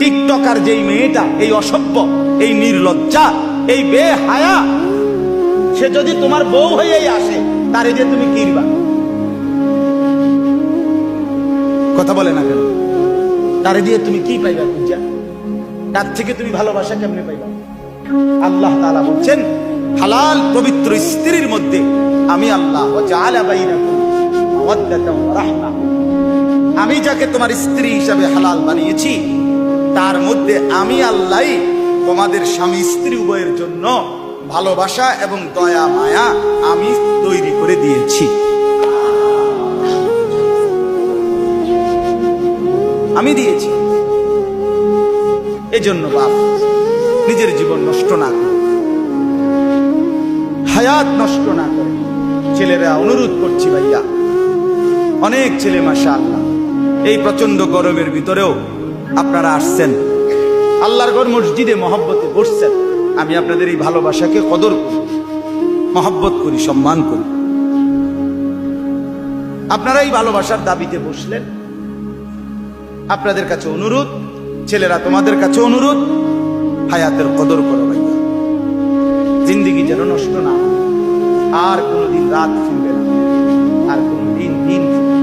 TikToker যেই মেয়েটা, এই অসভ্য, এই নির্লজ্জা, এই বেহায়া, সে যদি তোমার বউ হয়েই আসে, তারে দিয়ে তুমি কিনবা? কথা বলে না কেন? তারে দিয়ে তুমি কি পাইবা? পূজা, তার থেকে তুমি ভালোবাসা কেমনে পাইবা? আল্লাহ তাআলা বলছেন, হালাল পবিত্র স্ত্রীর মধ্যে আমি আল্লাহ জাআলা বাইনাকুম মাওয়াদ্দাতাও ওয়া রাহমা, আমি যাকে তোমার স্ত্রী হিসাবে হালাল বানিয়েছি, তার মধ্যে আমি আল্লাহ তোমাদের স্বামী স্ত্রী উভয়ের জন্য ভালোবাসা এবং দয়া মায়া আমি তৈরি করে দিয়েছি। আমি দিয়েছি। এজন্য বাপ, নিজের জীবন নষ্ট না করে, হায়াত নষ্ট না করে, ছেলেরা অনুরোধ করছি ভাইয়া, অনেক ছেলে মাশাআল্লাহ এই প্রচন্ড গরমের ভিতরেও আপনারা আসছেন, আল্লাহর ঘর মসজিদে মহব্বতে বসছেন। আমি আপনাদের এই ভালোবাসাকে কদর করি, মহব্বত করি, সম্মান করি। আপনারা এই ভালোবাসার দাবিতে বসলেন। আপনাদের কাছে অনুরোধ, ছেলেরা তোমাদের কাছে অনুরোধ, হায়াতের কদর করো ভাইয়া। জিন্দিগি যেন নষ্ট না হয়। আর কোনোদিন রাত ফিরবে না, আর কোনোদিন দিন ফিরবে না।